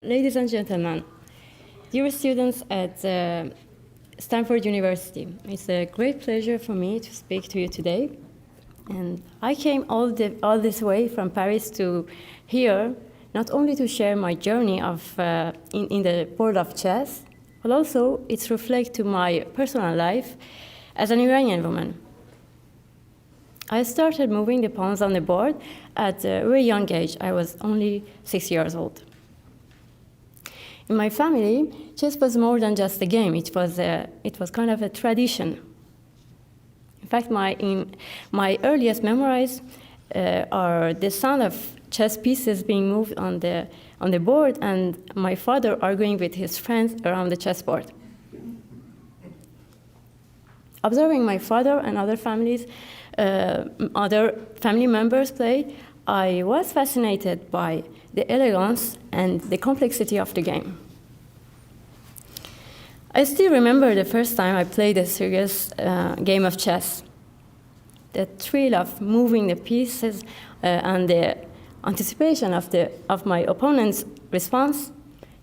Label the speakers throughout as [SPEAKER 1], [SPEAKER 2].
[SPEAKER 1] Ladies and gentlemen, dear students at Stanford University, it's a great pleasure for me to speak to you today. And I came all this way from Paris to here, not only to share my journey in the world of chess, but also it reflects to my personal life as an Iranian woman. I started moving the pawns on the board at a very young age. I was only 6 years old. In my family, chess was more than just a game. It was kind of a tradition. In fact, my earliest memories are the sound of chess pieces being moved on the board and my father arguing with his friends around the chessboard. Observing my father and other family members play, I was fascinated by the elegance and the complexity of the game. I still remember the first time I played a serious game of chess. The thrill of moving the pieces and the anticipation of my opponent's response,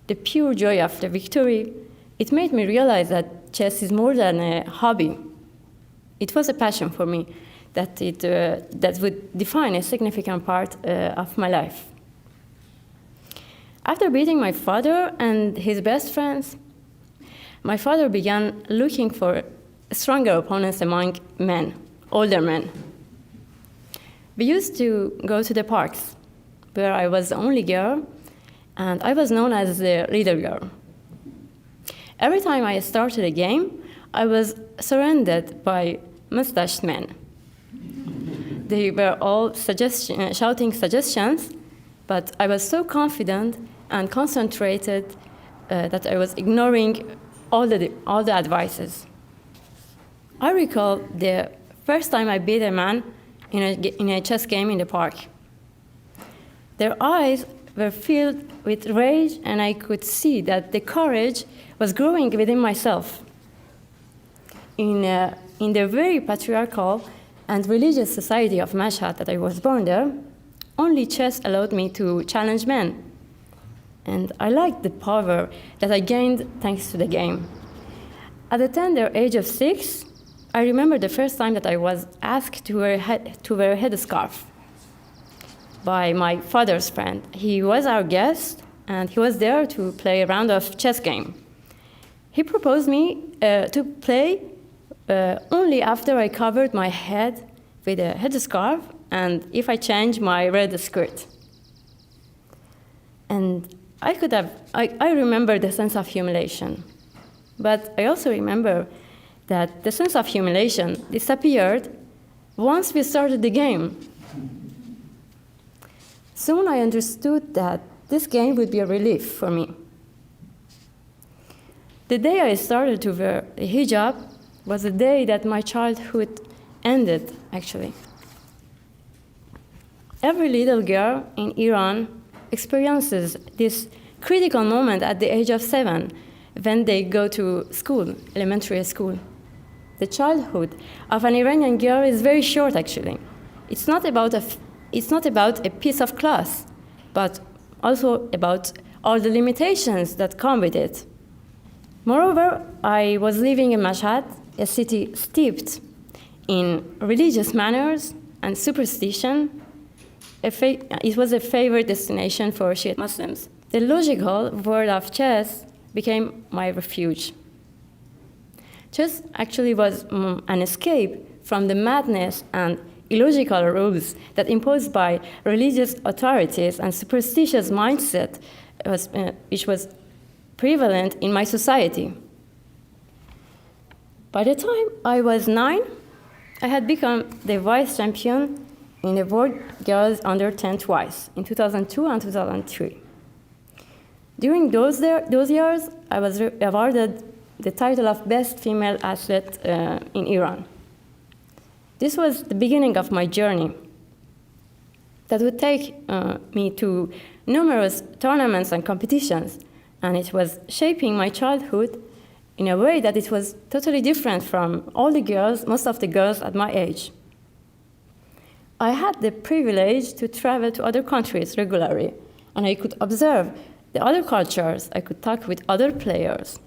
[SPEAKER 1] the pure joy of the victory, it made me realize that chess is more than a hobby. It was a passion for me that would define a significant part of my life. After beating my father and his best friends, my father began looking for stronger opponents among men, older men. We used to go to the parks, where I was the only girl, and I was known as the leader girl. Every time I started a game, I was surrounded by mustached men. They were all shouting suggestions, but I was so confident and concentrated that I was ignoring all the advices. I recall the first time I beat a man in a chess game in the park. Their eyes were filled with rage, and I could see that the courage was growing within myself. In the very patriarchal and religious society of Mashhad that I was born there, only chess allowed me to challenge men. And I liked the power that I gained thanks to the game. At the tender age of 6, I remember the first time that I was asked to wear a headscarf by my father's friend. He was our guest, and he was there to play a round of chess game. He proposed me to play only after I covered my head with a headscarf and if I changed my red skirt. And I remember the sense of humiliation. But I also remember that the sense of humiliation disappeared once we started the game. Soon I understood that this game would be a relief for me. The day I started to wear a hijab was the day that my childhood ended, actually. Every little girl in Iran experiences this critical moment at the age of 7 when they go to school, elementary school. The childhood of an Iranian girl is very short, actually. It's not about a piece of cloth, but also about all the limitations that come with it. Moreover, I was living in Mashhad, a city steeped in religious manners and superstition. It was a favorite destination for Shiite Muslims. The logical world of chess became my refuge. Chess actually was an escape from the madness and illogical rules that imposed by religious authorities and superstitious mindset which was prevalent in my society. By the time I was 9, I had become the vice champion in the World Girls Under 10 twice, in 2002 and 2003. During those years, I was awarded the title of Best Female Athlete in Iran. This was the beginning of my journey that would take me to numerous tournaments and competitions, and it was shaping my childhood in a way that it was totally different from most of the girls at my age. I had the privilege to travel to other countries regularly, and I could observe the other cultures. I could talk with other players.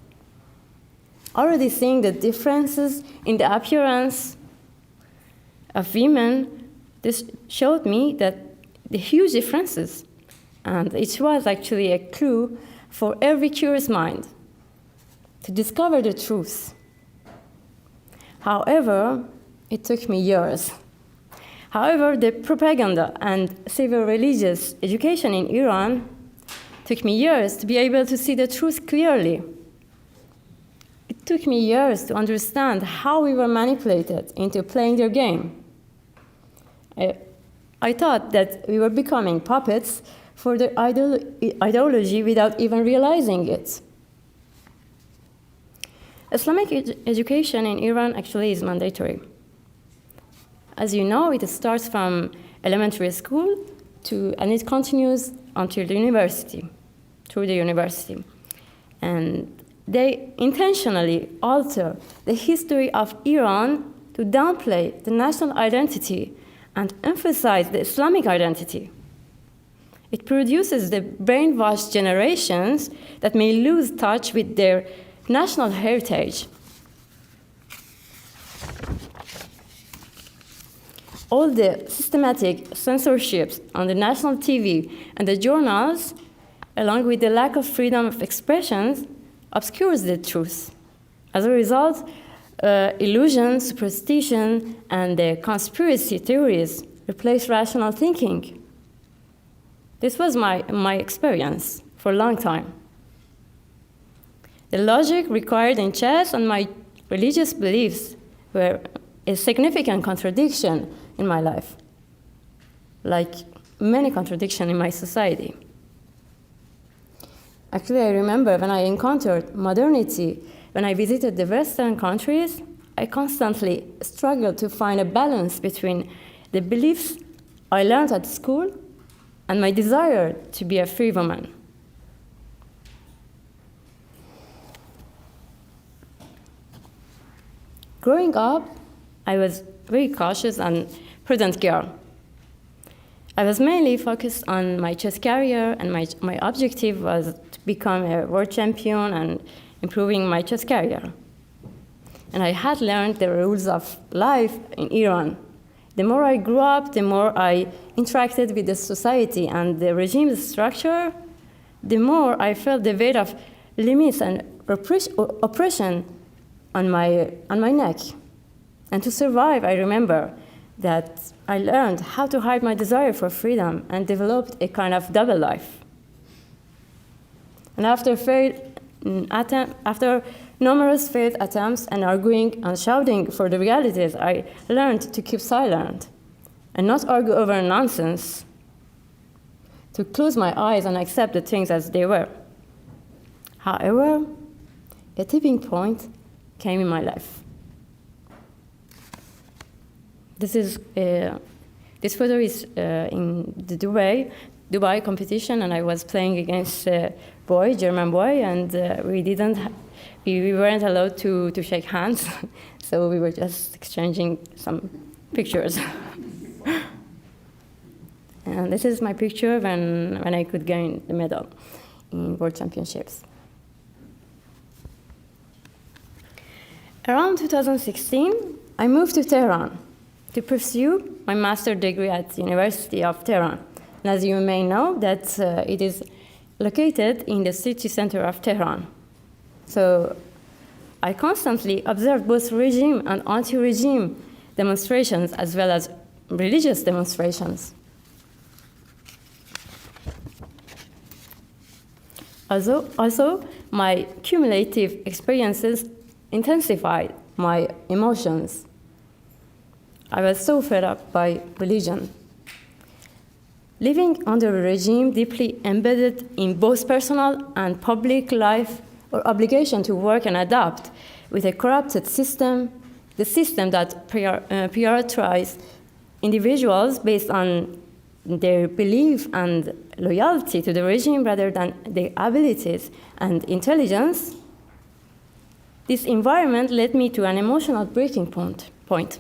[SPEAKER 1] Already seeing the differences in the appearance of women, this showed me that the huge differences. And it was actually a clue for every curious mind to discover the truth. However, it took me years. However, the propaganda and civil religious education in Iran took me years to be able to see the truth clearly. It took me years to understand how we were manipulated into playing their game. I thought that we were becoming puppets for their ideology without even realizing it. Islamic education in Iran actually is mandatory. As you know, it starts from elementary school and it continues until the university, through the university. And they intentionally alter the history of Iran to downplay the national identity and emphasize the Islamic identity. It produces the brainwashed generations that may lose touch with their national heritage. All the systematic censorships on the national TV and the journals, along with the lack of freedom of expression, obscures the truth. As a result, illusion, superstition, and the conspiracy theories replace rational thinking. This was my experience for a long time. The logic required in chess and my religious beliefs were a significant contradiction in my life, like many contradictions in my society. Actually, I remember when I encountered modernity, when I visited the Western countries, I constantly struggled to find a balance between the beliefs I learned at school and my desire to be a free woman. Growing up, I was very cautious and prudent girl. I was mainly focused on my chess career, and my objective was to become a world champion and improving my chess career. And I had learned the rules of life in Iran. The more I grew up, the more I interacted with the society and the regime's structure, the more I felt the weight of limits and oppression on my neck. And to survive, I remember that I learned how to hide my desire for freedom and developed a kind of double life. And after numerous failed attempts and arguing and shouting for the realities, I learned to keep silent and not argue over nonsense, to close my eyes and accept the things as they were. However, a tipping point came in my life. This photo is in the Dubai competition, and I was playing against a boy, German boy, and we weren't allowed to shake hands, so we were just exchanging some pictures. And this is my picture when I could gain the medal in World Championships. Around 2016, I moved to Tehran to pursue my master's degree at the University of Tehran. And as you may know, that it is located in the city center of Tehran. So I constantly observed both regime and anti-regime demonstrations as well as religious demonstrations. Also, my cumulative experiences intensified my emotions. I was so fed up by religion. Living under a regime deeply embedded in both personal and public life, or obligation to work and adapt with a corrupted system, the system that prioritizes individuals based on their belief and loyalty to the regime rather than their abilities and intelligence, this environment led me to an emotional breaking point.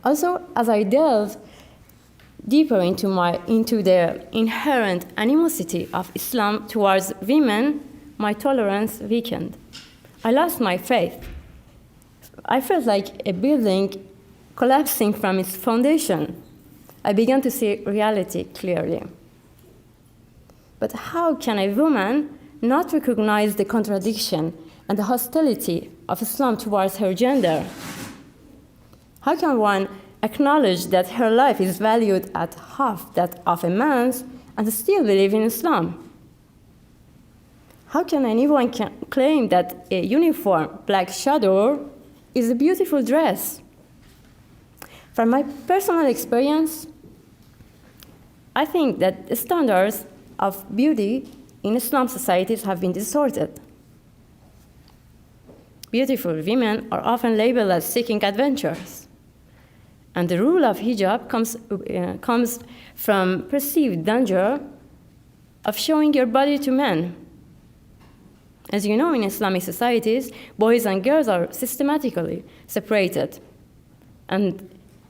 [SPEAKER 1] Also, as I delved deeper into the inherent animosity of Islam towards women, my tolerance weakened. I lost my faith. I felt like a building collapsing from its foundation. I began to see reality clearly. But how can a woman not recognize the contradiction and the hostility of Islam towards her gender? How can one acknowledge that her life is valued at half that of a man's and still believe in Islam? How can anyone claim that a uniform black chador is a beautiful dress? From my personal experience, I think that the standards of beauty in Islam societies have been distorted. Beautiful women are often labeled as seeking adventures. And the rule of hijab comes from perceived danger of showing your body to men. As you know, in Islamic societies, boys and girls are systematically separated, and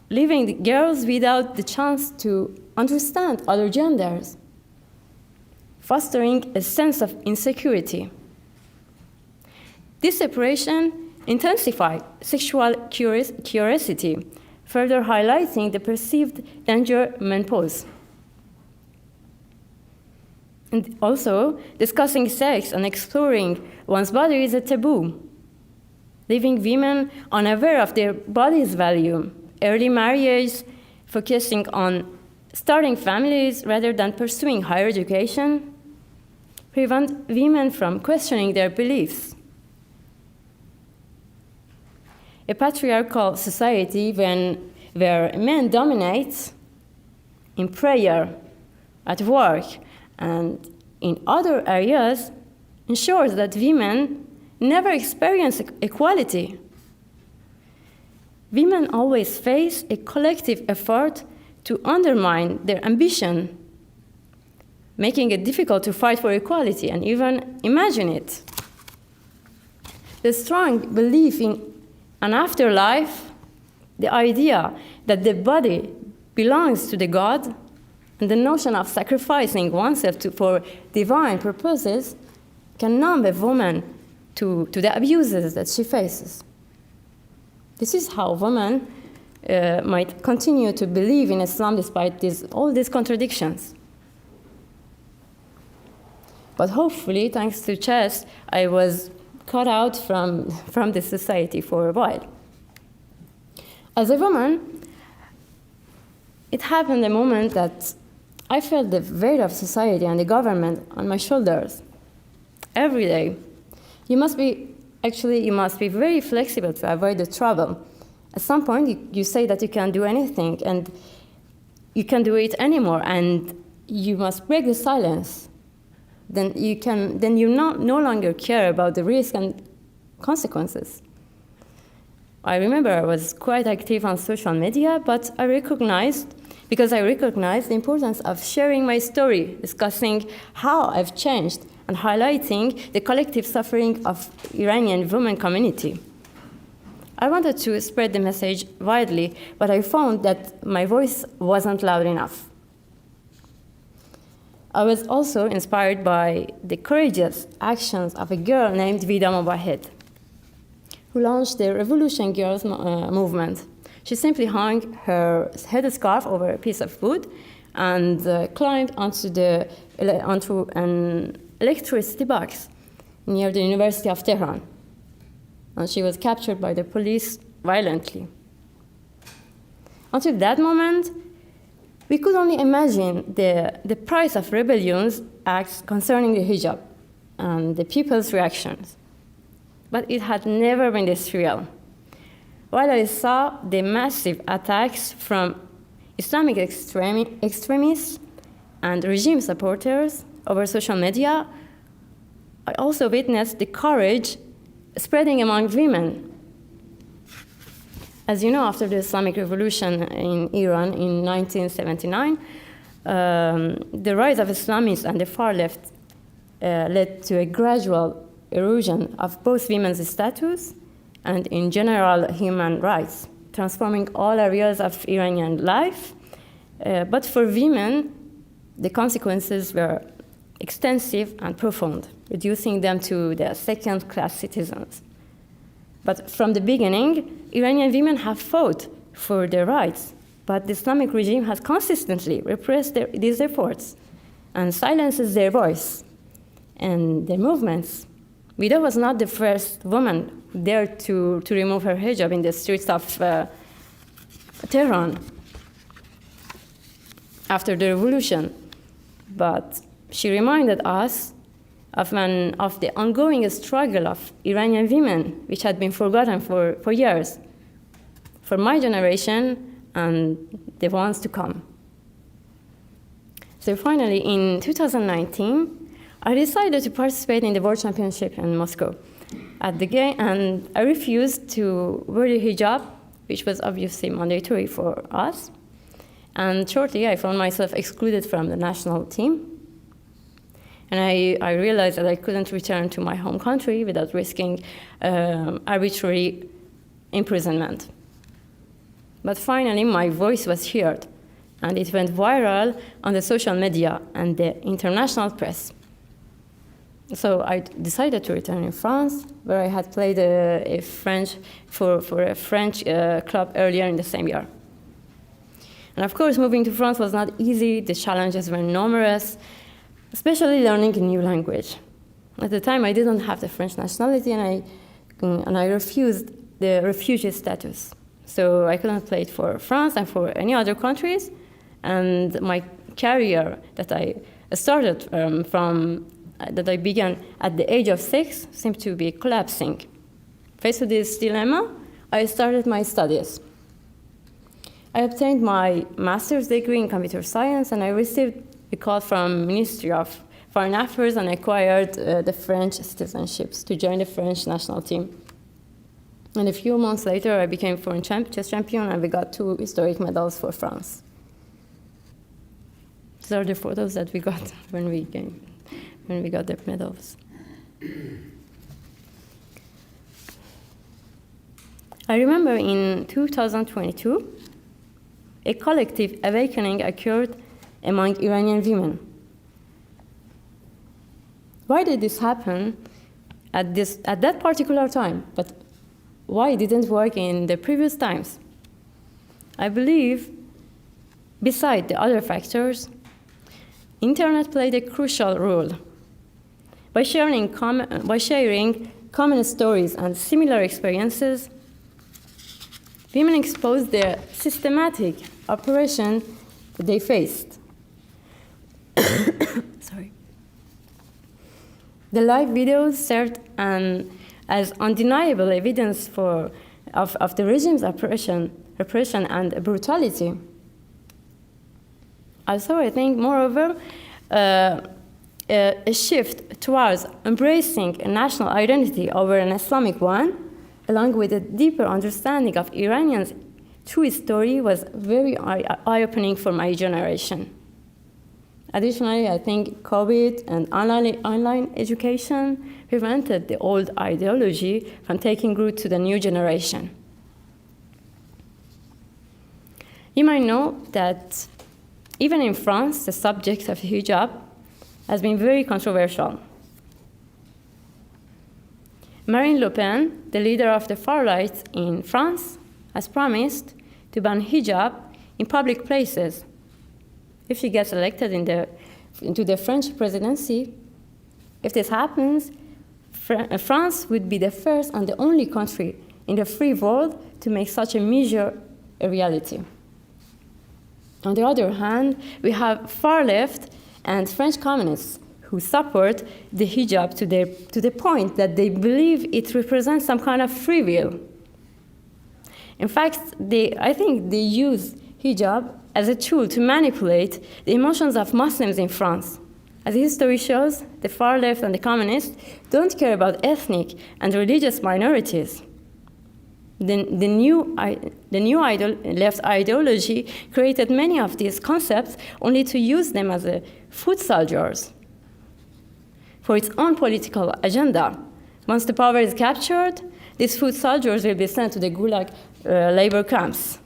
[SPEAKER 1] leaving the girls without the chance to understand other genders, fostering a sense of insecurity. This separation intensifies sexual curiosity, further highlighting the perceived danger men pose. And also, discussing sex and exploring one's body is a taboo, leaving women unaware of their body's value. Early marriage, focusing on starting families rather than pursuing higher education, prevent women from questioning their beliefs. A patriarchal society where men dominate in prayer, at work, and in other areas ensures that women never experience equality. Women always face a collective effort to undermine their ambition, making it difficult to fight for equality and even imagine it. The strong belief in an afterlife, the idea that the body belongs to the God, and the notion of sacrificing oneself for divine purposes can numb a woman to the abuses that she faces. This is how women might continue to believe in Islam despite all these contradictions. But hopefully, thanks to chess, I was cut out from this society for a while. As a woman, it happened a moment that I felt the weight of society and the government on my shoulders every day. You must be very flexible to avoid the trouble. At some point, you say that you can't do anything, and you can't do it anymore, and you must break the silence. Then you no longer care about the risk and consequences. I remember I was quite active on social media, but I recognized the importance of sharing my story, discussing how I've changed, and highlighting the collective suffering of Iranian women community. I wanted to spread the message widely, but I found that my voice wasn't loud enough. I was also inspired by the courageous actions of a girl named Vida Mowahed, who launched the Revolution Girls movement. She simply hung her headscarf over a piece of wood and climbed onto an electricity box near the University of Tehran. And she was captured by the police violently. Until that moment, we could only imagine the price of rebellions acts concerning the hijab and the people's reactions. But it had never been this real. While I saw the massive attacks from Islamic extremists and regime supporters over social media, I also witnessed the courage spreading among women. As you know, after the Islamic Revolution in Iran in 1979, the rise of Islamists and the far left led to a gradual erosion of both women's status and, in general, human rights, transforming all areas of Iranian life But for women, the consequences were extensive and profound, reducing them to the second-class citizens. But from the beginning, Iranian women have fought for their rights, but the Islamic regime has consistently repressed these efforts and silences their voice and their movements. Vida was not the first woman who dared to remove her hijab in the streets of Tehran after the revolution, but she reminded us of the ongoing struggle of Iranian women, which had been forgotten for years, for my generation and the ones to come. So finally, in 2019, I decided to participate in the World Championship in Moscow at the game, and I refused to wear the hijab, which was obviously mandatory for us. And shortly, I found myself excluded from the national team. And I realized that I couldn't return to my home country without risking arbitrary imprisonment. But finally, my voice was heard, and it went viral on the social media and the international press. So I decided to return in France, where I had played for a French club earlier in the same year. And of course, moving to France was not easy. The challenges were numerous, especially learning a new language. At the time, I didn't have the French nationality, and I refused the refugee status. So I couldn't play it for France and for any other countries. And my career that I started that I began at the age of 6 seemed to be collapsing. Faced with this dilemma, I started my studies. I obtained my master's degree in computer science, and I received a call from Ministry of Foreign Affairs and acquired the French citizenships to join the French national team. And a few months later, I became foreign chess champion, and we got 2 historic medals for France. These are the photos that we got when we got the medals. I remember in 2022, a collective awakening occurred among Iranian women. Why did this happen at that particular time, but why it didn't work in the previous times? I believe, beside the other factors, internet played a crucial role. By sharing common stories and similar experiences, women exposed the systematic oppression that they faced. Sorry. The live videos served as undeniable evidence of the regime's repression and brutality. Also, I think, moreover, a shift towards embracing a national identity over an Islamic one, along with a deeper understanding of Iranians' true story, was very eye-opening for my generation. Additionally, I think COVID and online education prevented the old ideology from taking root to the new generation. You might know that even in France, the subject of hijab has been very controversial. Marine Le Pen, the leader of the far right in France, has promised to ban hijab in public places. If she gets elected into the French presidency, if this happens, France would be the first and the only country in the free world to make such a measure a reality. On the other hand, we have far left and French communists who support the hijab to the point that they believe it represents some kind of free will. In fact, I think they use hijab as a tool to manipulate the emotions of Muslims in France. As history shows, the far left and the communists don't care about ethnic and religious minorities. The new left ideology created many of these concepts only to use them as foot soldiers for its own political agenda. Once the power is captured, these foot soldiers will be sent to the Gulag labor camps.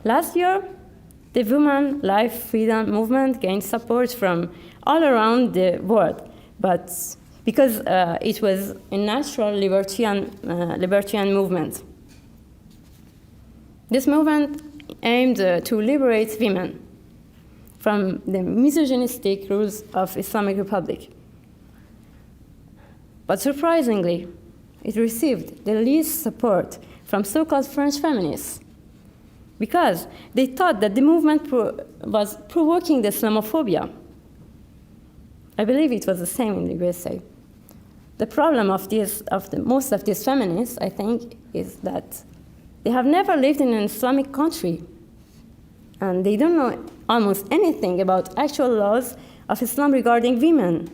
[SPEAKER 1] Last year, the women life freedom movement gained support from all around the world, but because it was a natural libertarian movement. This movement aimed to liberate women from the misogynistic rules of Islamic Republic. But surprisingly, it received the least support from so-called French feminists because they thought that the movement was provoking the Islamophobia. I believe it was the same in the USA. The problem of most of these feminists, I think, is that they have never lived in an Islamic country, and they don't know almost anything about actual laws of Islam regarding women.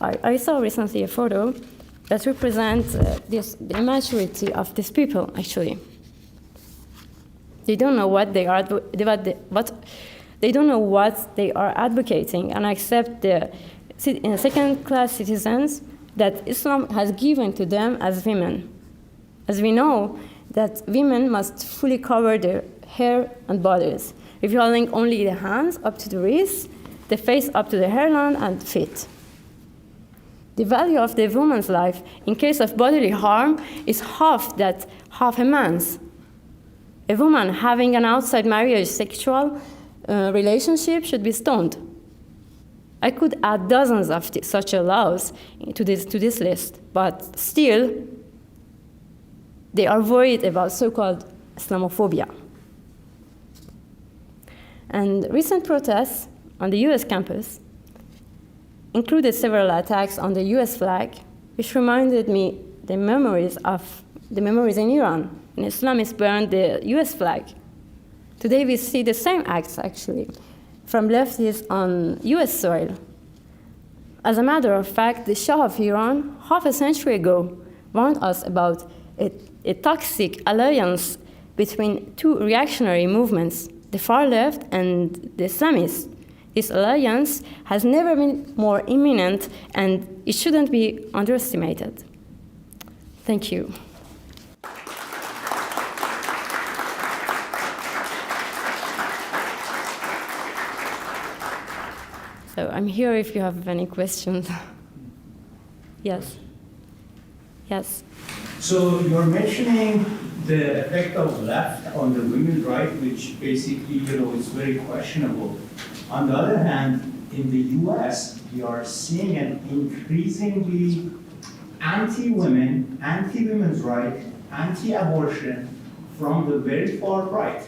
[SPEAKER 1] I saw recently a photo that represents the immaturity of these people, actually. They don't know what they are, they don't know what they are advocating, and accept the second-class citizens that Islam has given to them as women. As we know, that women must fully cover their hair and bodies, revealing only the hands up to the wrist, the face up to the hairline and feet. The value of the woman's life in case of bodily harm is half a man's. A woman having an outside marriage sexual relationship should be stoned. I could add dozens of such laws to this list, but still, they are worried about so-called Islamophobia. And recent protests on the US campus included several attacks on the US flag, which reminded me the memories in Iran. When Islamists burned the US flag. Today we see the same acts, actually, from leftists on US soil. As a matter of fact, the Shah of Iran, half a century ago, warned us about a toxic alliance between two reactionary movements, the far left and the Islamists. This alliance has never been more imminent, and it shouldn't be underestimated. Thank you. So I'm here if you have any questions. Yes. Yes.
[SPEAKER 2] So you're mentioning the effect of left on the women's right, which basically, is very questionable. On the other hand, in the US, we are seeing an increasingly anti-women, anti-women's right, anti-abortion from the very far right.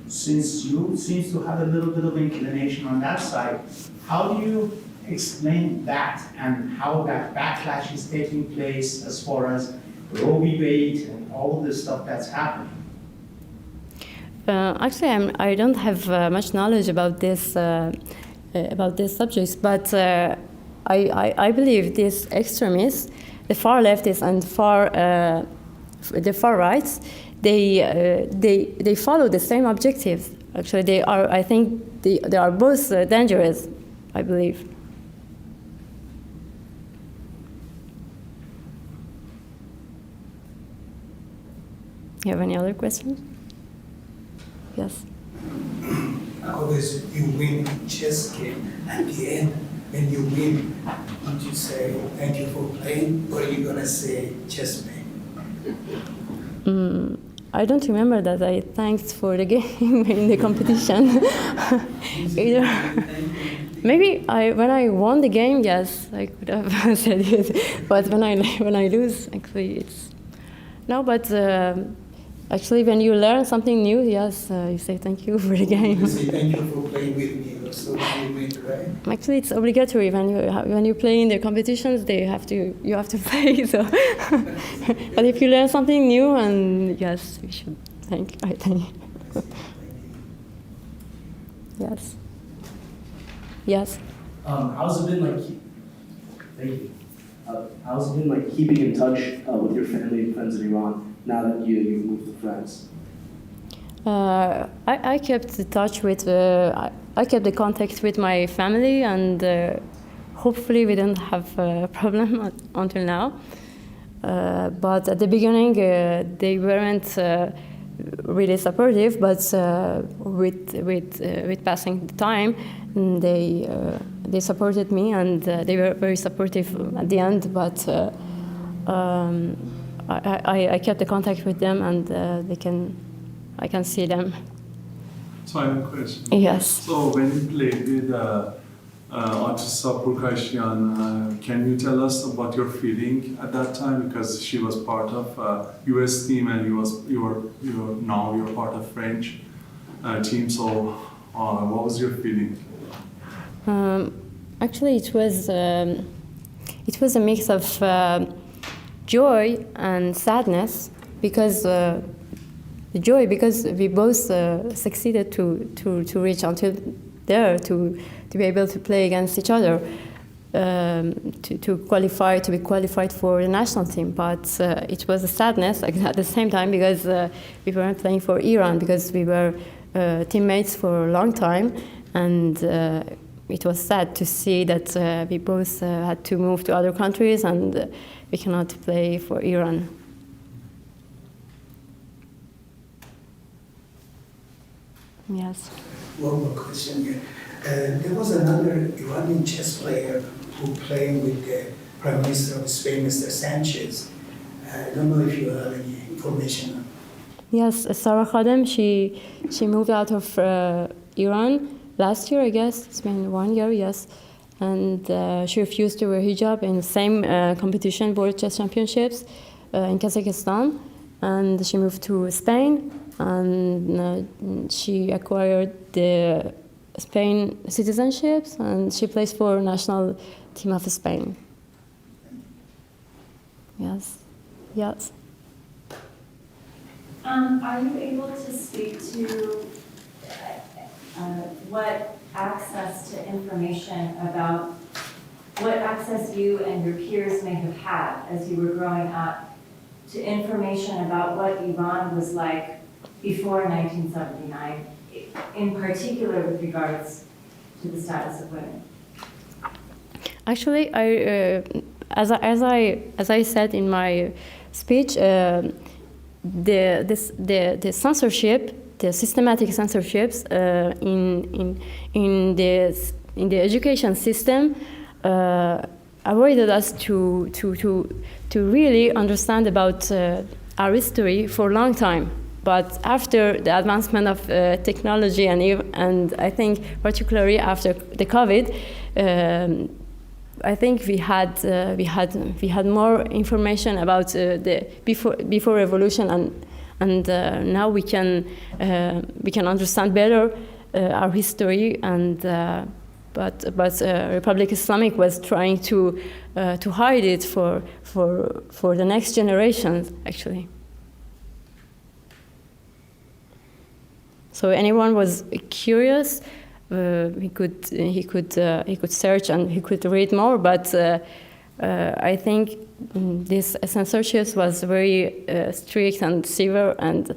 [SPEAKER 2] Since you seem to have a little bit of inclination on that side, how do you explain that and how that backlash is taking place as far as Roe v. Wade and all of this stuff that's happening?
[SPEAKER 1] Actually, I don't have much knowledge about this subjects, but I believe these extremists, the far leftists and the far rights, they follow the same objectives. Actually, I think they are both dangerous, I believe. You have any other questions? Yes.
[SPEAKER 3] Always you win chess game. At the end, when you win, would you say thank you for playing, or are you gonna say chess mate?
[SPEAKER 1] I don't remember that I thanked for the game in the competition. Either. Maybe when I won the game, yes, I could have said it. But when I lose, actually, it's no. But actually, when you learn something new, yes, you say thank you for the game.
[SPEAKER 3] You say thank you for playing with me, or so you win, right?
[SPEAKER 1] Actually, it's obligatory when you play in the competitions. You have to play. So, but if you learn something new, and yes, you should thank. I think. Yes. Yes.
[SPEAKER 4] How's it been like? Thank you. How's it been like keeping in touch with your family and friends in Iran now that you moved to France?
[SPEAKER 1] I kept in touch with. I kept the contact with my family, and hopefully we don't have a problem until now. But at the beginning, they weren't really supportive. But with passing the time, they supported me, and they were very supportive at the end. But I kept the contact with them, and I can see them.
[SPEAKER 5] So I have a question.
[SPEAKER 1] Yes.
[SPEAKER 5] So when you played with Hejazipour, can you tell us about your feeling at that time? Because she was part of U.S. team, and now you're part of French team. So what was your feeling?
[SPEAKER 1] Actually, it was a mix of joy and sadness, because the joy because we both succeeded to reach until there, to be able to play against each other, to be qualified for the national team. But it was a sadness at the same time, because we weren't playing for Iran, because we were teammates for a long time, and it was sad to see that we both had to move to other countries, and we cannot play for Iran. Yes.
[SPEAKER 3] One more question here. There was another Iranian chess player who played with the Prime Minister of Spain, Mr. Sanchez. I don't know if you have any information on.
[SPEAKER 1] Yes, Sarah Khadem, she moved out of Iran last year, I guess. It's been 1 year, yes. And she refused to wear hijab in the same competition, World Chess Championships in Kazakhstan. And she moved to Spain, and she acquired the Spain citizenships, and she plays for national team of Spain. Yes, yes.
[SPEAKER 6] Are you able to speak to what access to information about what access you and your peers may have had as you were growing up to information about what Iran was like before 1979, in particular with regards to the status of women?
[SPEAKER 1] Actually, as I said in my speech, the censorship, the systematic censorships in the education system avoided us to really understand about our history for a long time. But after the advancement of technology and I think particularly after the COVID, I think we had more information about the before revolution, and now we can understand better our history. And but Republic Islamic was trying to hide it for the next generations, actually. So anyone was curious, he could search and he could read more. But I think this censorship was very strict and severe, and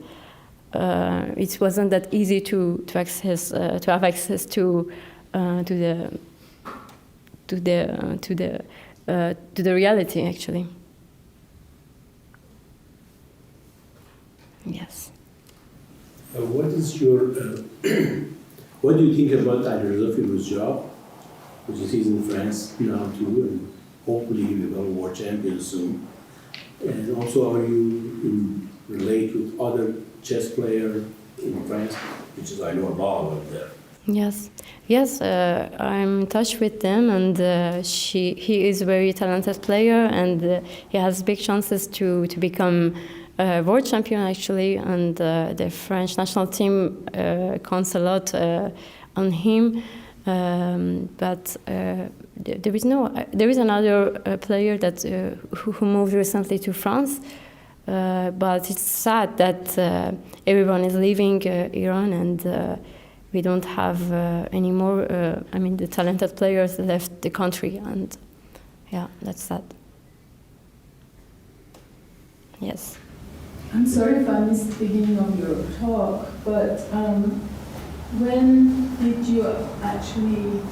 [SPEAKER 1] it wasn't that easy to have access to the reality, actually. Yes.
[SPEAKER 7] What is your, what do you think about Hejazipour's job, which he's in France now too, and hopefully he will become world champion soon? And also, are you relate with other chess players in France, which is I know about over there?
[SPEAKER 1] Yes, I'm in touch with them, and he is a very talented player, and he has big chances to become world champion, actually, and the French national team counts a lot on him. But there is another player that who moved recently to France. But it's sad that everyone is leaving Iran, and we don't have any more. The talented players left the country, and yeah, that's sad. Yes.
[SPEAKER 8] I'm sorry if I missed the beginning of your talk, but when did you actually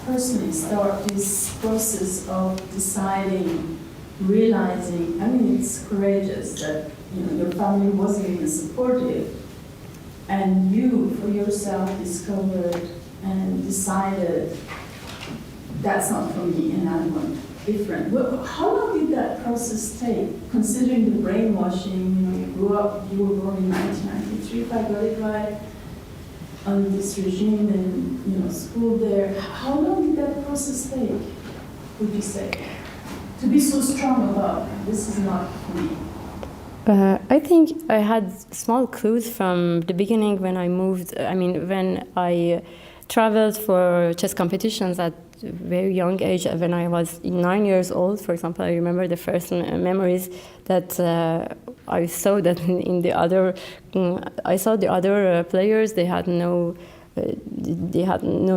[SPEAKER 8] personally start this process of deciding realizing, I mean, it's courageous that, you know, your family wasn't even supportive, and you, for yourself, discovered and decided, that's not for me, and I want different. Well, how long did that process take, considering the brainwashing? You know, you were born in 1993, if I got it right, under this regime, and, you know, school there. How long did that process take, would you say, to be so strong about, this is not for me?
[SPEAKER 1] I think I had small clues from the beginning when I moved. I mean, when I traveled for chess competitions at a very young age. When I was 9 years old, for example, I remember the first memories that I saw that in the other. I saw the other players. They had no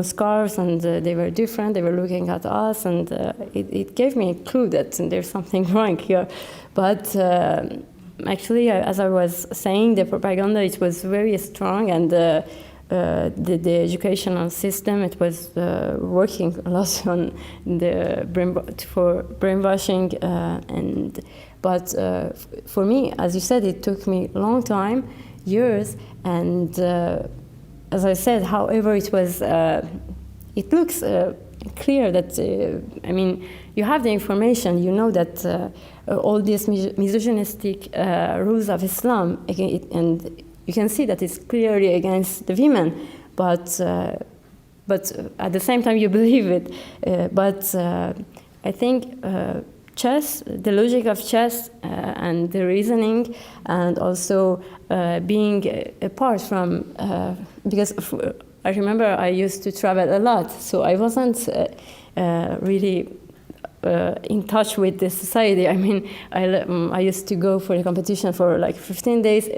[SPEAKER 1] scarves, and they were different. They were looking at us, and it gave me a clue that there's something wrong here. But actually, as I was saying, the propaganda, it was very strong, and the educational system, it was working a lot on for brainwashing, but for me, as you said, it took me a long time, years, and as I said, however, it was, it looks clear that, I mean, you have the information, you know that all these misogynistic rules of Islam, and you can see that it's clearly against the women, but at the same time you believe it. But I think chess, the logic of chess, and the reasoning, and also being apart from, because I remember I used to travel a lot, so I wasn't really in touch with the society. I mean, I used to go for a competition for like 15 days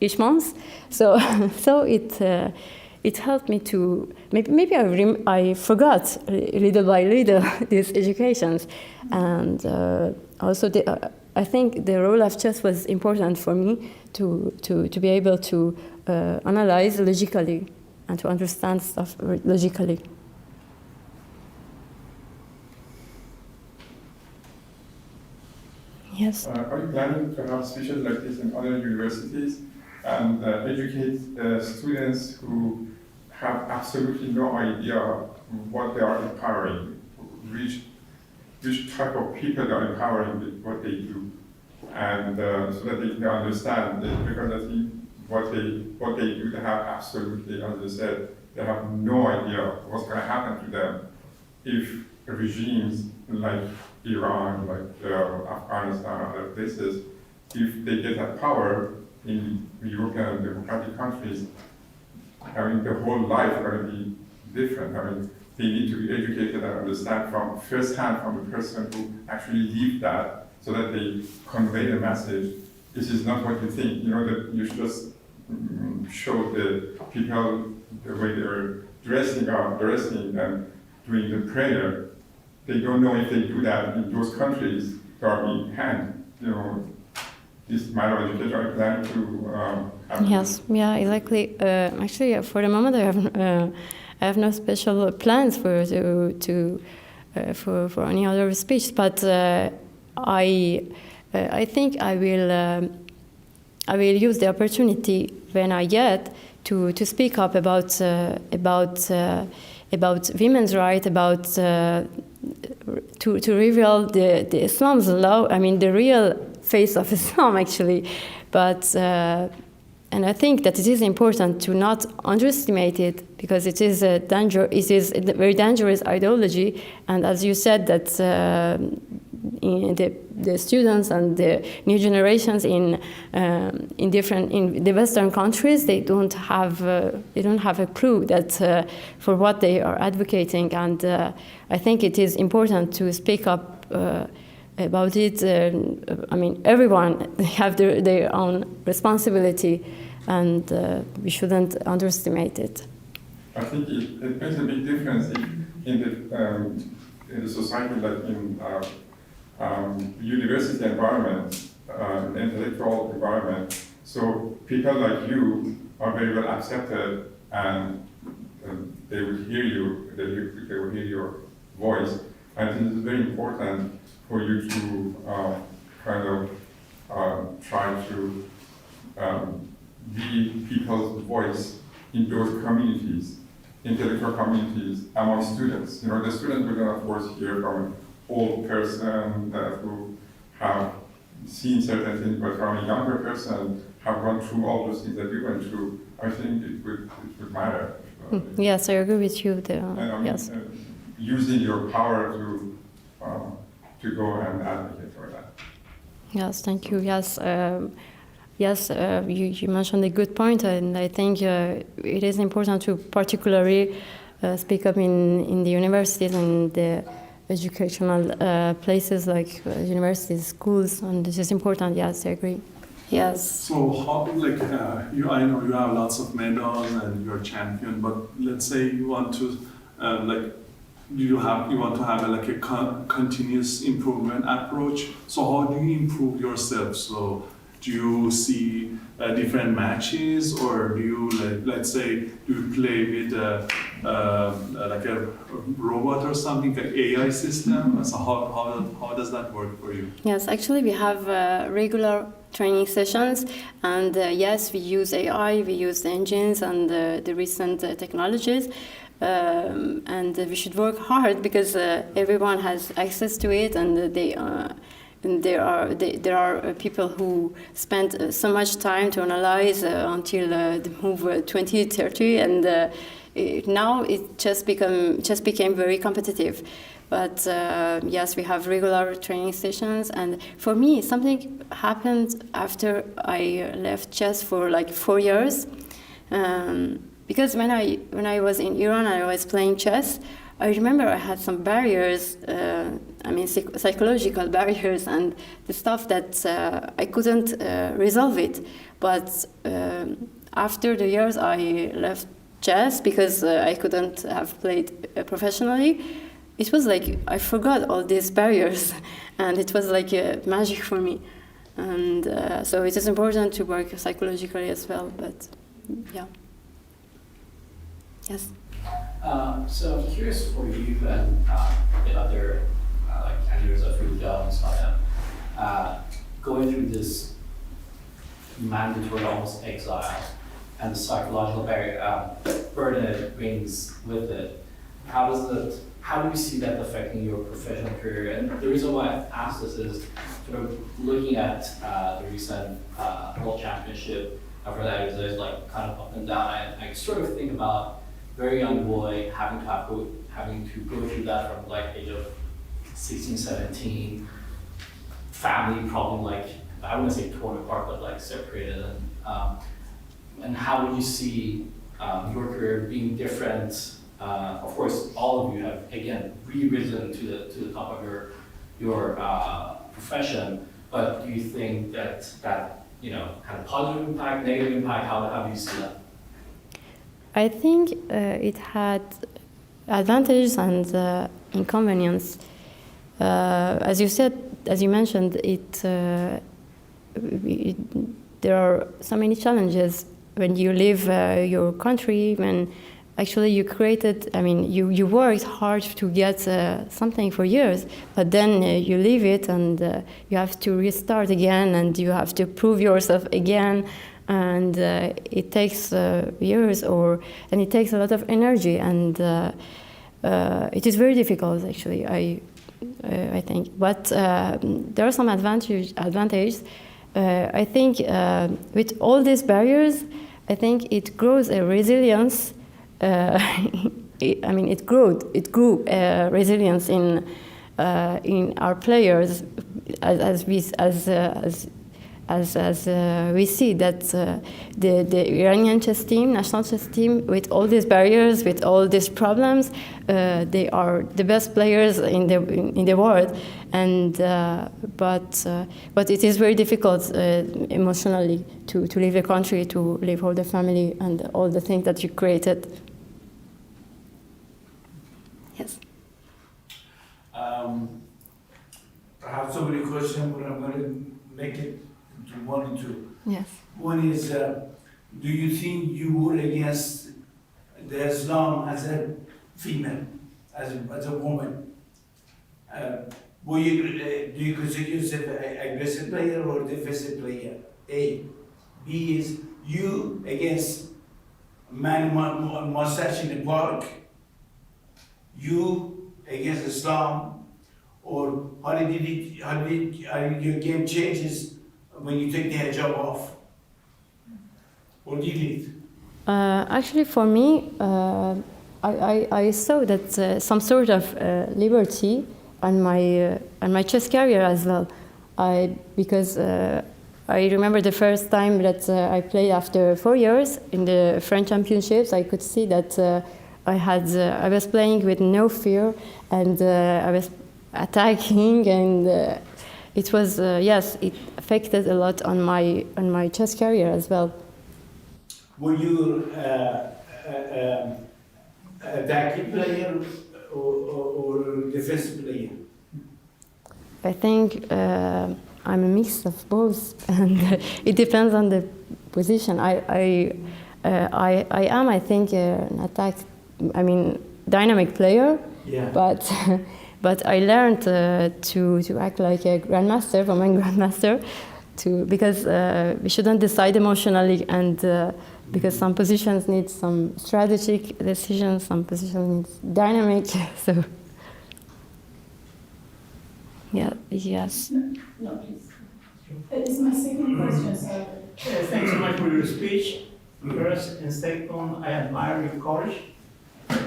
[SPEAKER 1] each month, so it helped me to maybe I forgot little by little these educations, and also I think the role of chess was important for me to be able to analyze logically and to understand stuff logically. Yes.
[SPEAKER 9] Are you planning to have speeches like this in other universities and educate students who have absolutely no idea what they are empowering, which type of people they are empowering with what they do, and so that they can understand it, because I think what they do, they have absolutely, as I said, they have no idea what's going to happen to them if regimes like Iran, like Afghanistan, and other places, if they get that power in European democratic countries, I mean, the whole life is going to be different. I mean, they need to be educated and understand from firsthand from the person who actually lived that, so that they convey the message. This is not what you think. You know, that you should just show the people the way they're dressing and doing the prayer. They don't know if they do that in those countries, they are being hanged. You know, this matter of education are planning to have.
[SPEAKER 1] Yes, yeah, exactly. Actually, for the moment, I have no special plans for any other speech, but I think I will use the opportunity when I get to speak up about women's rights, about to reveal the Islam's law. I mean, the real face of Islam, actually. But and I think that it is important to not underestimate it, because it is a danger. It is a very dangerous ideology, and as you said, that the students and the new generations in the Western countries, they don't have a clue that for what they are advocating, and I think it is important to speak up about it. I mean, everyone have their own responsibility, and we shouldn't underestimate it.
[SPEAKER 9] I think it makes a big difference in the society, like in university environment, intellectual environment. So people like you are very well accepted, and they will hear you. They will hear your voice. I think it's very important for you to try to be people's voice in those communities, intellectual communities, among students. You know, the students will not, of course, hear from an old person who have seen certain things, but from a younger person have gone through all those things that you went through. I think it would matter.
[SPEAKER 1] Yes, I agree with you there.
[SPEAKER 9] And I mean,
[SPEAKER 1] Yes.
[SPEAKER 9] Using your power to go and advocate for that.
[SPEAKER 1] Yes, thank you. Yes, you mentioned a good point, and I think it is important to particularly speak up in the universities and the educational places like universities, schools, and this is important. Yes, I agree. Yes.
[SPEAKER 5] So how, like, I know you have lots of medals and you're a champion, but let's say you want to, you want to have a continuous improvement approach. So how do you improve yourself? So do you see different matches, or do you, let's say, do you play with like a robot or something, like AI system? So how does that work for you?
[SPEAKER 1] Yes, actually we have regular training sessions, and yes, we use AI, we use the engines and the recent technologies. And we should work hard because everyone has access to it, and there are people who spend so much time to analyze until the move 2030, and now it just became very competitive. But yes, we have regular training sessions, and for me, something happened after I left chess for like 4 years. Because when I was in Iran and I was playing chess, I remember I had some barriers, psychological barriers, and the stuff that I couldn't resolve it. But after the years I left chess because I couldn't have played professionally, it was like I forgot all these barriers, and it was like magic for me. And so it is important to work psychologically as well, but yeah. Yes.
[SPEAKER 10] So I'm curious for you and the other like candidates of your job and stuff, going through this mandatory almost exile and the psychological burden it brings with it. How do you see that affecting your professional career? And the reason why I asked this is sort of looking at the recent World Championship. I've heard that it was like kind of up and down, and I sort of think about very young boy having to go through that from like age of 16, 17, family problem, like I wouldn't say torn apart, but like separated, and how do you see your career being different? Of course, all of you have again re-risen to the top of your profession, but do you think that had a positive impact, negative impact? How do you see that?
[SPEAKER 1] I think it had advantages and inconvenience. As you mentioned, there are so many challenges when you leave your country, when actually you you worked hard to get something for years, but then you leave it and you have to restart again, and you have to prove yourself again. And it takes years, and it takes a lot of energy, and it is very difficult actually. I think, but there are some advantages. I think with all these barriers, I think it grows a resilience. It grew resilience in our players as we see that the Iranian chess team, national chess team, with all these barriers, with all these problems, they are the best players in the world. And but it is very difficult emotionally to leave the country, to leave all the family and all the things that you created. Yes.
[SPEAKER 11] I have so many questions, but I'm going to make it into one and two.
[SPEAKER 1] Yes.
[SPEAKER 11] One is, do you think you were against the Islam as a female, as a woman? Do you consider yourself an aggressive player or defensive player? A. B is you against man mustache in the park, you against Islam, or how did your game changes when you take the hijab off? What do you think?
[SPEAKER 1] Actually, for me, I saw that some sort of liberty on my chess career as well. Because I remember the first time that I played after 4 years in the French Championships. I could see that I was playing with no fear, and I was attacking, and it was yes, it affected a lot on my chess career as well.
[SPEAKER 11] Were you attacking player or defensive player?
[SPEAKER 1] I think I'm a mix of both, and it depends on the position. I am, I think, an dynamic player.
[SPEAKER 11] Yeah.
[SPEAKER 1] But I learned to act like a grandmaster, Roman grandmaster, because we shouldn't decide emotionally, and because some positions need some strategic decisions, some positions need dynamic. So, yeah, yes.
[SPEAKER 8] No, please. It's my second question, sir.
[SPEAKER 2] Thanks so much for your speech. First and second, I admire your courage.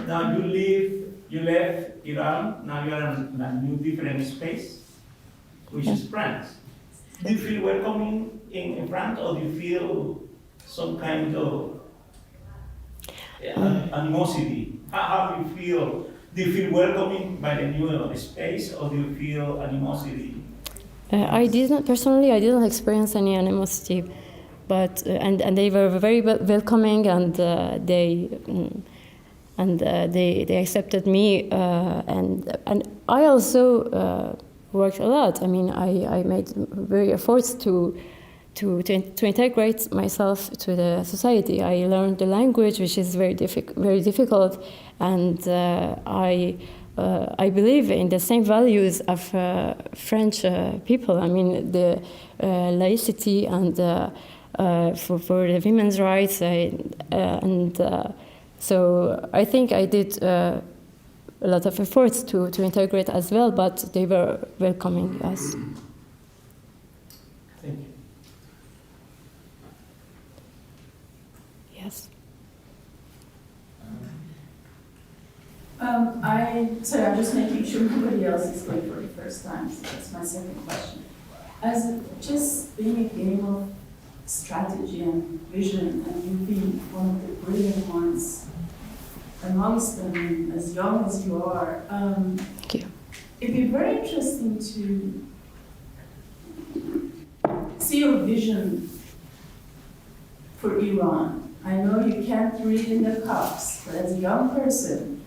[SPEAKER 2] Now you left Iran, now you are in a new different space, which is France. Do you feel welcoming in France, or do you feel some kind of animosity? How do you feel? Do you feel welcoming by the new space, or do you feel animosity?
[SPEAKER 1] I didn't experience any animosity, but and they were very welcoming, and they accepted me, and I also worked a lot. I mean, I made very efforts to integrate myself to the society. I learned the language, which is very difficult, and I believe in the same values of French people. I mean, the laicity and for the women's rights, so I think I did a lot of efforts to integrate as well, but they were welcoming us.
[SPEAKER 2] Thank you.
[SPEAKER 1] Yes.
[SPEAKER 8] Sorry, I'm just making sure nobody else is going for the first time, so that's my second question. As just being a game of strategy and vision, and you being one of the brilliant ones amongst them, as young as you are,
[SPEAKER 1] Thank you.
[SPEAKER 8] it'd be very interesting to see your vision for Iran. I know you can't read in the cups, but as a young person,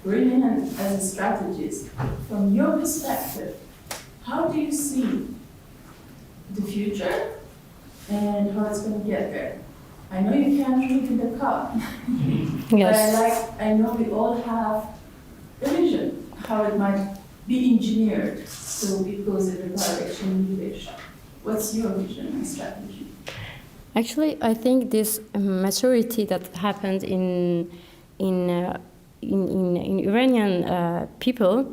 [SPEAKER 8] brilliant as a strategist, from your perspective, how do you see the future and how it's going to get there? I know you can't read in the cup,
[SPEAKER 1] Yes.
[SPEAKER 8] but I know we all have a vision, how it might be engineered so it goes in the direction you wish. What's your vision and strategy?
[SPEAKER 1] Actually, I think this maturity that happened in Iranian people,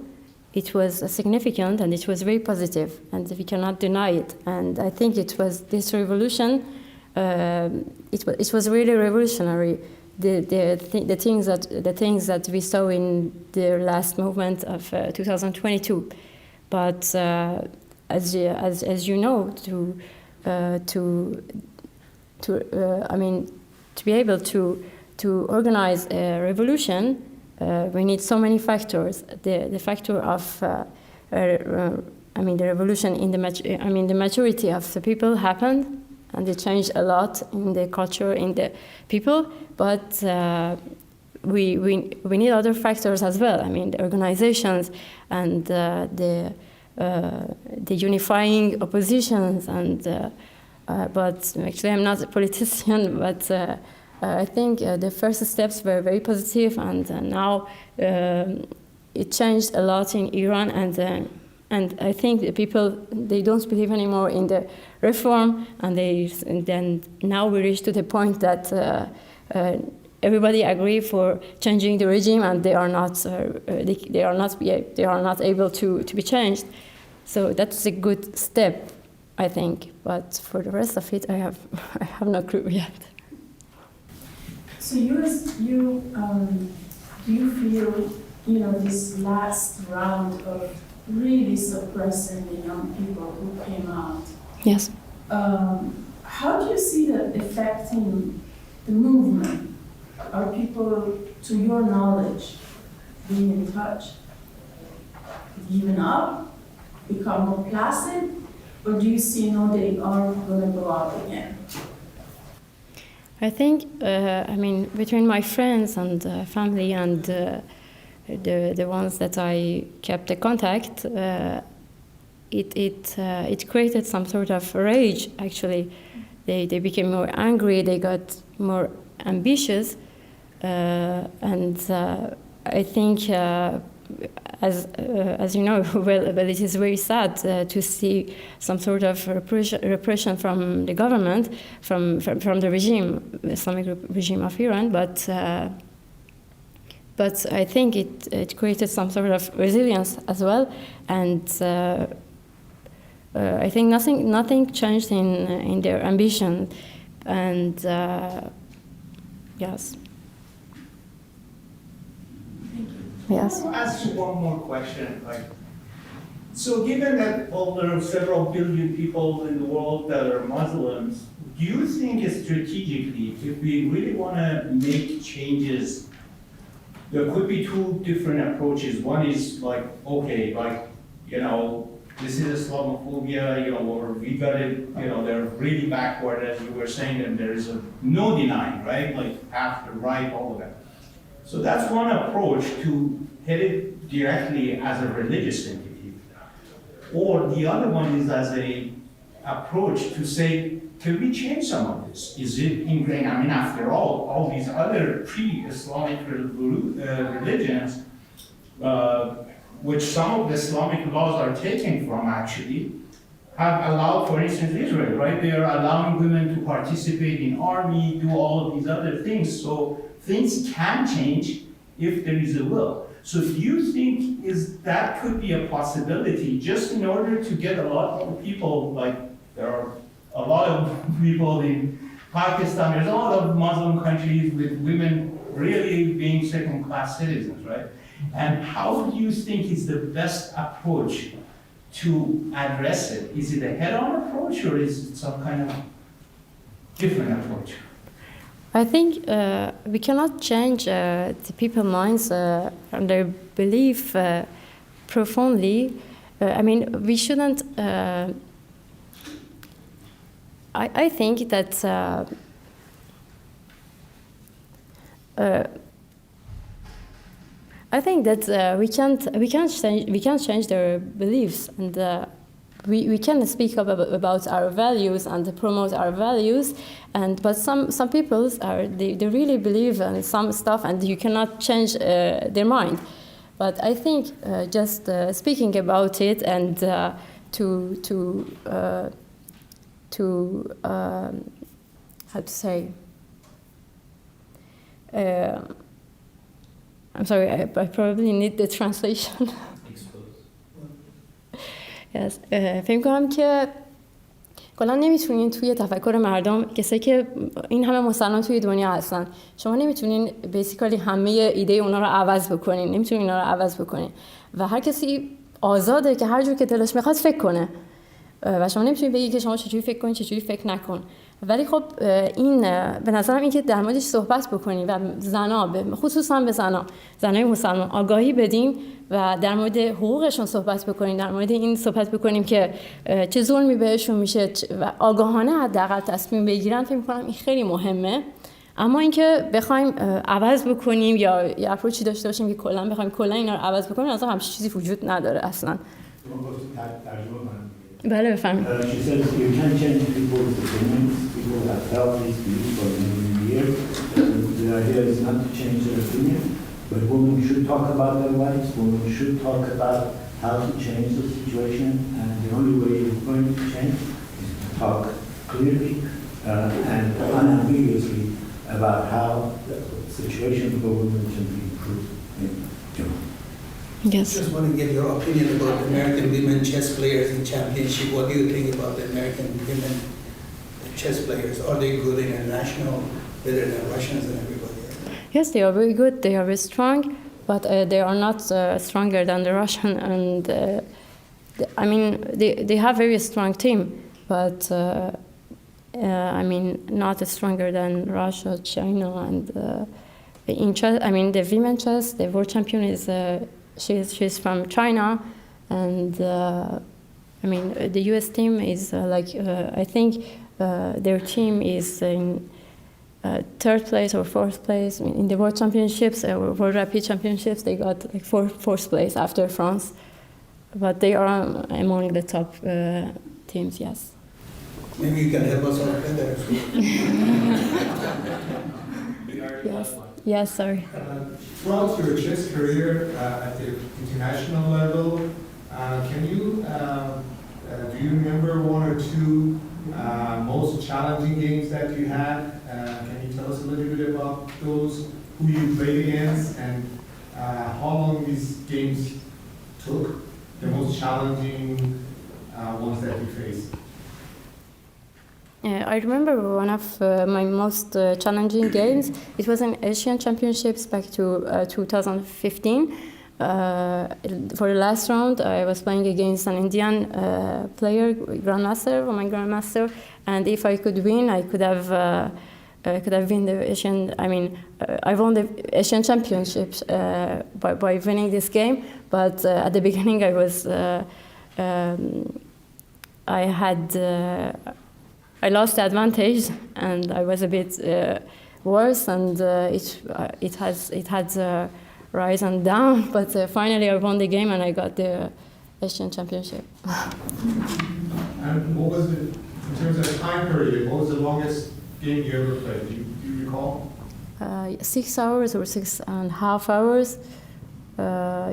[SPEAKER 1] it was significant and it was very positive, and we cannot deny it. And I think it was this revolution. It was really revolutionary. The things that we saw in the last movement of 2022. But as you know, to be able to organize a revolution, we need so many factors. The factor of the revolution in the maturity of the people happened, and it changed a lot in the culture, in the people. But we need other factors as well. I mean, the organizations and the unifying oppositions, and but actually I'm not a politician, but I think the first steps were very positive, and now it changed a lot in Iran, and I think the people, they don't believe anymore in the reform, and then now we reach to the point that everybody agree for changing the regime, and they are not able to be changed. So that's a good step, I think. But for the rest of it, I have no clue yet.
[SPEAKER 8] So do you feel, this last round of really suppressing the young people who came out?
[SPEAKER 1] Yes.
[SPEAKER 8] How do you see that affecting the movement? Are people, to your knowledge, being in touch, giving up, become more placid, or do you see they are going to go out again?
[SPEAKER 1] I think, between my friends and family and the ones that I kept the contact, it created some sort of rage, actually. They became more angry, they got more ambitious, and I think, as you know, well, it is very sad to see some sort of repression from the government, from the regime, Islamic regime of Iran, but I think it created some sort of resilience as well, and I think nothing changed in their ambition, and yes. Yes.
[SPEAKER 2] I want to ask you one more question. So given that there are several billion people in the world that are Muslims, do you think strategically, if we really want to make changes, there could be two different approaches? One is this is Islamophobia, or we got it, they're really backward, as you were saying, and there is no denying, right? Left, right, all of that. So that's one approach, to hit it directly as a religious entity. Or the other one is as an approach to say, can we change some of this? Is it ingrained? After all these other pre-Islamic religions, which some of the Islamic laws are taken from, actually, have allowed, for instance, Israel, right? They are allowing women to participate in army, do all of these other things. So things can change if there is a will. So do you think that could be a possibility, just in order to get a lot more people, there are a lot of people in Pakistan, there's a lot of Muslim countries with women really being second-class citizens, right? And how do you think is the best approach to address it? Is it a head-on approach, or is it some kind of different approach?
[SPEAKER 1] I think we cannot change the people's minds and their belief profoundly. We shouldn't. I think that we can't change their beliefs, and we can speak about our values and promote our values, but some people they really believe in some stuff, and you cannot change their mind. But I think just speaking about it and how to say. I'm sorry, I probably need the translation. Yes. فکر کنم که کلا نمیتونین توی تفکر مردم، کسایی که این همه مسلمان توی دنیا هستن، شما نمیتونین بیسیکالی همه ایده اونا رو عوض بکنین، نمیتونین اینا رو عوض بکنین و هر کسی آزاده که هر جور که دلش میخواد فکر کنه و شما نمیتونین بگی که شما چجوری فکر کنین چجوری فکر نکن. ولی خب این به نظرم این که در موردش صحبت بکنیم و خصوصا به زنای مسلمان آگاهی بدیم و در مورد حقوقشون صحبت بکنیم، در مورد این صحبت بکنیم که چه ظلمی بهشون میشه و آگاهانه حداقل تصمیم بگیرن، فکر می‌کنم این خیلی مهمه. اما اینکه بخوایم عوض بکنیم یا یه اپروچی داشته باشیم که کلا اینا رو عوض بکنیم، اصلا همچین چیزی وجود نداره اصلا. بله بفرمایید.
[SPEAKER 12] She said you can change people's opinions. People have held these views for many years. The idea is not to change their opinion, But women should talk about their rights, women should talk about how to change the situation, and the only way you're going to change is to talk clearly and unambiguously about how the situation for women can be improved.
[SPEAKER 1] Yes.
[SPEAKER 3] Just want to get your opinion about American women chess players in championship. What do you think about the American women chess players? Are they good international, better than Russians and everybody else?
[SPEAKER 1] Yes, they are very good. They are very strong, but they are not stronger than the Russian. And I mean, they have very strong team, but I mean, not stronger than Russia, China, and in chess. I mean, the women chess, the world champion is she's from China, and I mean, the U.S. team is I think their team is in third place or fourth place in the world championships or world rapid championships. They got like fourth place after France, but they are among the top teams. Yes.
[SPEAKER 3] Maybe you can help us out with that.
[SPEAKER 1] Yes. Yes. Sorry.
[SPEAKER 13] Throughout your chess career at the international level, do you remember one or two most challenging games that you had? Can you tell us a little bit about those, who you played against, and how long these games took, the most challenging ones that you faced?
[SPEAKER 1] I remember one of my most challenging games. It was in Asian Championships back to 2015. For the last round, I was playing against an Indian player, Grandmaster, my Grandmaster, and if I could win, I could have won the Asian. I mean, I won the Asian Championships by winning this game. But at the beginning, I lost the advantage, and I was a bit worse, and it had rise and down. But finally, I won the game, and I got the Asian Championship.
[SPEAKER 13] And what was it, in terms of time period, what was the longest game you ever played? Do you recall?
[SPEAKER 1] 6 hours or 6.5 hours.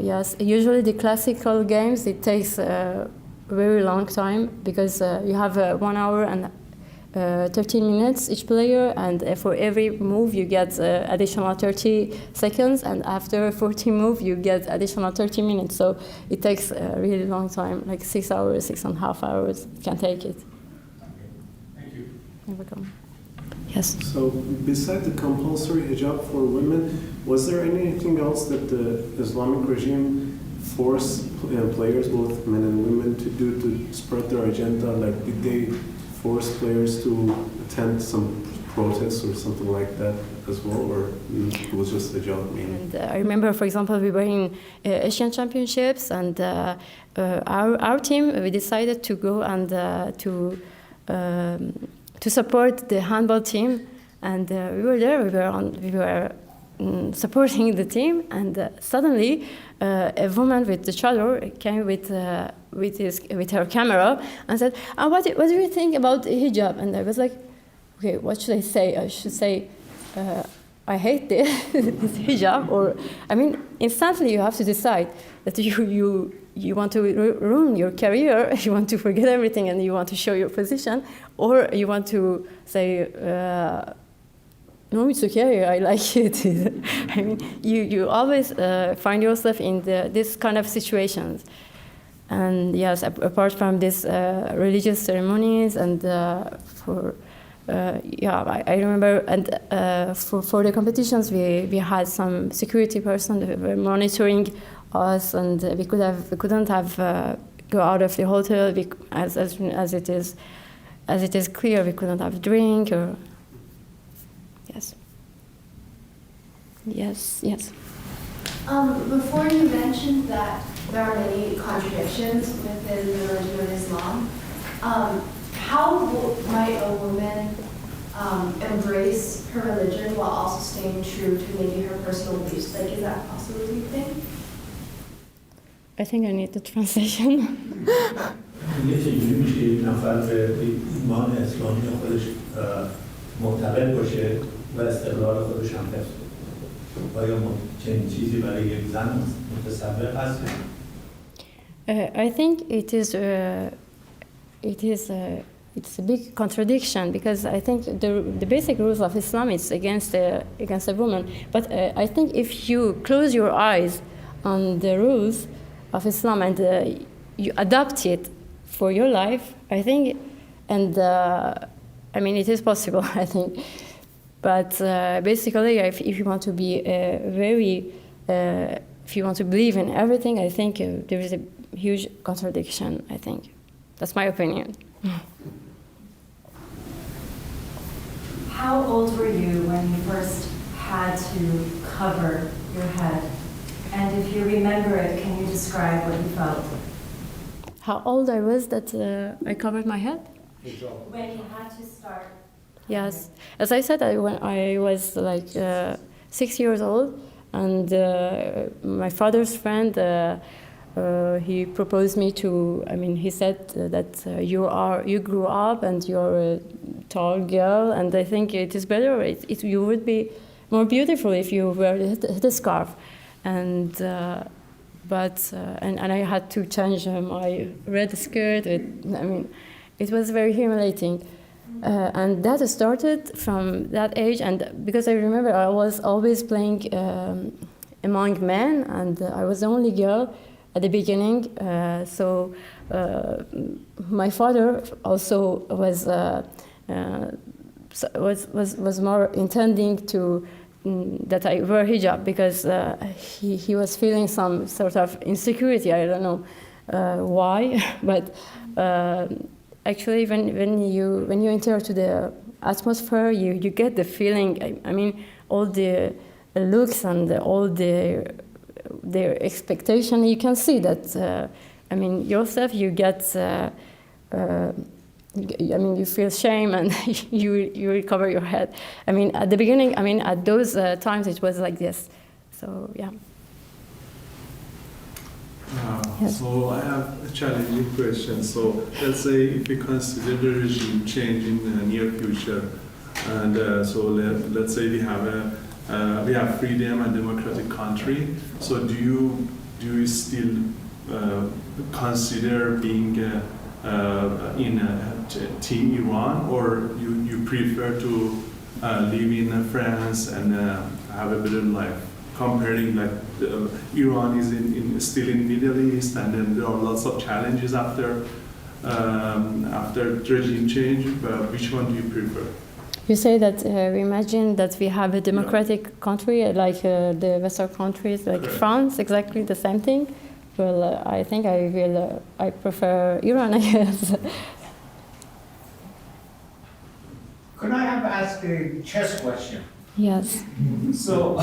[SPEAKER 1] Yes, usually the classical games, it takes a very long time because you have 1 hour and 13 minutes each player, and for every move you get additional 30 seconds, and after 40 move you get additional 30 minutes. So it takes a really long time, like 6 hours, 6.5 hours. You can take it.
[SPEAKER 13] Thank you.
[SPEAKER 1] You're welcome. Yes.
[SPEAKER 14] So beside the compulsory hijab for women, was there anything else that the Islamic regime forced players, both men and women, to do to spread their agenda? Like, did they force players to attend some protests or something like that as well, or it was just a job?
[SPEAKER 1] And I remember, for example, we were in Asian Championships, and our team, we decided to go and to support the handball team, and we were there. We were supporting the team, and suddenly a woman with the chador came with her camera and said, what do you think about hijab? And I was like, okay, what should I say? I should say, I hate this hijab, or I mean, instantly you have to decide that you want to ruin your career, you want to forget everything, and you want to show your position, or you want to say, no, it's okay, I like it. I mean, you always find yourself in this kind of situations. And yes, apart from these religious ceremonies, and I remember, and for the competitions, we had some security person who were monitoring us, and we couldn't have go out of the hotel as it is clear. We couldn't have drink or. Yes.
[SPEAKER 15] Before you mentioned that there are many contradictions within the religion of Islam, how might a woman embrace her religion while also staying true to maybe her personal beliefs? Like, is that possible, do you think?
[SPEAKER 1] I think I need the translation.
[SPEAKER 12] یه چیزی میشه یک نفر به ایمان اسلامی خودش معتقد باشه و استقلال خودش هم حفظ کنه. آیا چنین چیزی برای یک زن متصور هستید؟
[SPEAKER 1] I think it's a big contradiction because I think the basic rules of Islam is against a woman. But I think if you close your eyes on the rules of Islam and you adopt it for your life, I think, and I mean it is possible, I think. But basically, if you want to be if you want to believe in everything, I think there is a huge contradiction, I think. That's my opinion.
[SPEAKER 6] How old were you when you first had to cover your head? And if you remember it, can you describe what you felt?
[SPEAKER 1] How old I was that I covered my head?
[SPEAKER 6] When you had to start.
[SPEAKER 1] Yes. As I said, when I was like 6 years old, and my father's friend, he proposed me to, I mean, he said that you grew up and you're a tall girl, and I think it is better, you would be more beautiful if you wear a headscarf. And I had to change my red skirt. I mean, it was very humiliating. And that started from that age, and because I remember I was always playing among men, and I was the only girl at the beginning. So my father also was more intending to that I wear hijab because he was feeling some sort of insecurity. I don't know why, but. Actually, when you enter to the atmosphere, you get the feeling. I mean, all the looks and all their expectation. You can see that. I mean, yourself, you get. I mean, you feel shame and you cover your head. I mean, at the beginning. I mean, at those times, it was like this. So yeah. Yes.
[SPEAKER 5] So I have a challenging question. So let's say if we consider the regime change in the near future, and so let's say we have freedom and democratic country. So do you still consider being in Team Iran, or you prefer to live in France and have a better life? Comparing like Iran is still in Middle East, and then there are lots of challenges after regime change. But which one do you prefer?
[SPEAKER 1] You say that we imagine that we have a democratic country like the Western countries, like
[SPEAKER 5] Correct.
[SPEAKER 1] France, exactly the same thing. Well, I think I prefer Iran, I guess.
[SPEAKER 2] Could I have asked a chess question?
[SPEAKER 1] Yes.
[SPEAKER 2] So,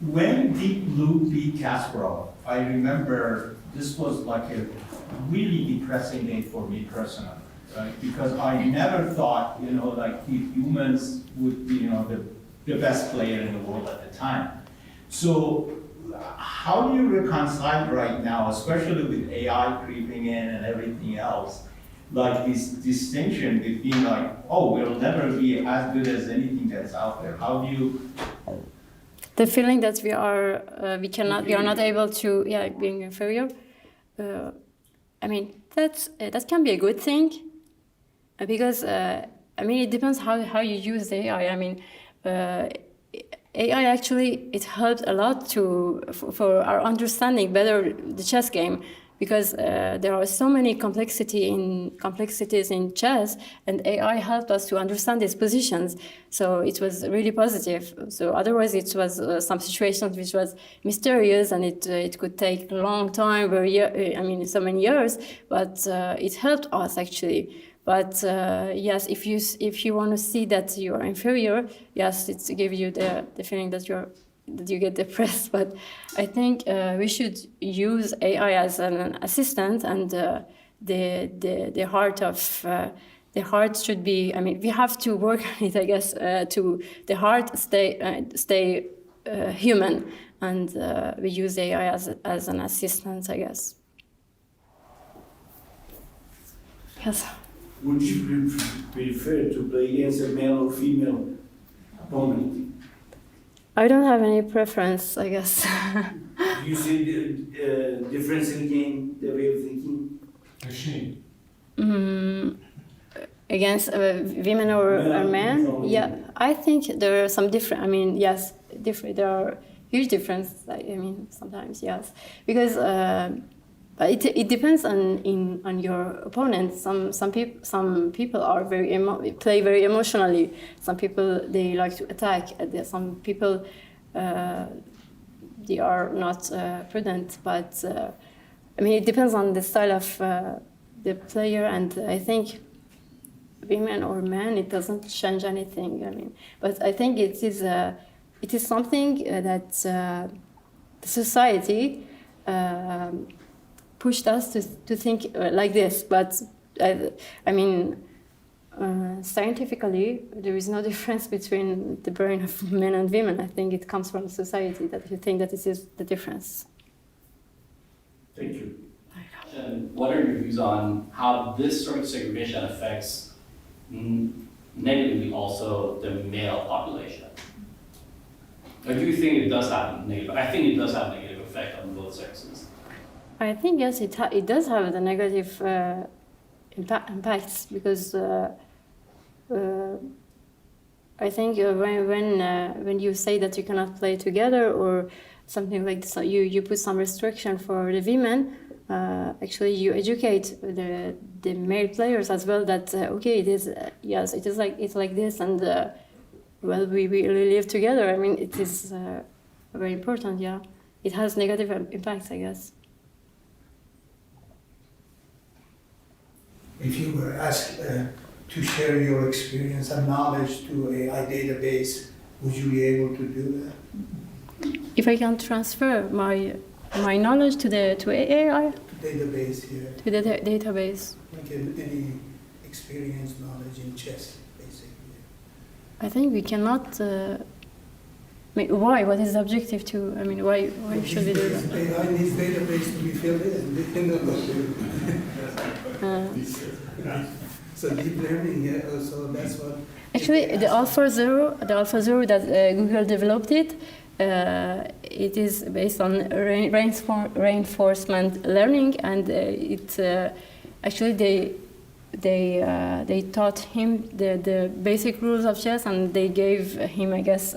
[SPEAKER 2] when Deep Blue beat Kasparov, I remember this was like a really depressing day for me personally, right? Because I never thought, like the humans would be, the best player in the world at the time. So, how do you reconcile right now, especially with AI creeping in and everything else, like this distinction between like, oh, we'll never be as good as anything that's out there? How do you?
[SPEAKER 1] The feeling that we are not able to, being inferior. I mean, that can be a good thing, because I mean it depends how you use the AI. I mean, AI actually it helped a lot for our understanding better the chess game, because there are so many complexities in chess, and AI helped us to understand these positions. So it was really positive. So otherwise, it was some situations which was mysterious, and it could take a long time, so many years. But it helped us actually. But yes, if you want to see that you are inferior, yes, it gives you the feeling that you get depressed. But I think we should use AI as an assistant, and the heart should be. I mean, we have to work on it, I guess, to the heart stay human, and we use AI as an assistant, I guess. Yes.
[SPEAKER 11] Would you prefer to play against a male or female opponent?
[SPEAKER 1] I don't have any preference, I guess.
[SPEAKER 11] Do you see the difference in game, the way of thinking?
[SPEAKER 13] Machine.
[SPEAKER 1] Against women or men? Yeah, I think there are some different. I mean, yes, different. There are huge differences. I mean, sometimes yes, because it depends on your opponent. Some people are play very emotionally. Some people they like to attack. Some people they are not prudent. But I mean, it depends on the style of the player, and I think women or men, it doesn't change anything. I mean, but I think it is something that the society pushed us to think like this. But I mean, scientifically, there is no difference between the brain of men and women. I think it comes from society that you think that this is the difference.
[SPEAKER 11] Thank you.
[SPEAKER 10] And what are your views on how this sort of segregation affects negatively also the male population? I do think it does have a negative. I think it does have a negative effect on both sexes.
[SPEAKER 1] I think yes, it does have the negative impacts because I think when you say that you cannot play together or something like this, you put some restriction for the women. Actually, you educate the male players as well that okay, it is yes, it's like this, and well, we live together. I mean, it is very important. Yeah, it has negative impacts, I guess.
[SPEAKER 3] If you were asked to share your experience and knowledge to AI database, would you be able to do that?
[SPEAKER 1] If I can transfer my knowledge to AI?
[SPEAKER 3] Database, yeah.
[SPEAKER 1] To the database.
[SPEAKER 3] Like any experience, knowledge in chess, basically.
[SPEAKER 1] I think we cannot. Why? What is the objective to? I mean, why should we do that?
[SPEAKER 3] AI needs database to be filled in. So deep learning, yeah. So that's what.
[SPEAKER 1] Actually, the AlphaZero that Google developed it. It is based on reinforcement learning, and actually they taught him the basic rules of chess, and they gave him, I guess,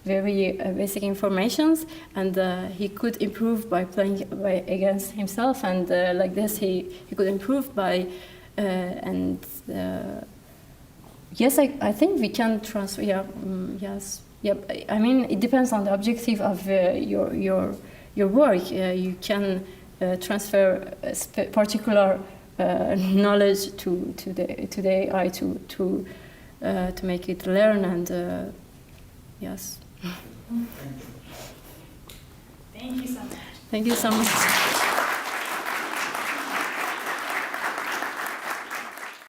[SPEAKER 1] very basic informations, and he could improve by playing against himself, and like this he could improve by yes, I think we can transfer. Yeah, yes. Yep. I mean, it depends on the objective of your work. You can transfer a particular knowledge to the AI to make it learn, and yes.
[SPEAKER 15] Thank you so much.
[SPEAKER 1] Thank you so much.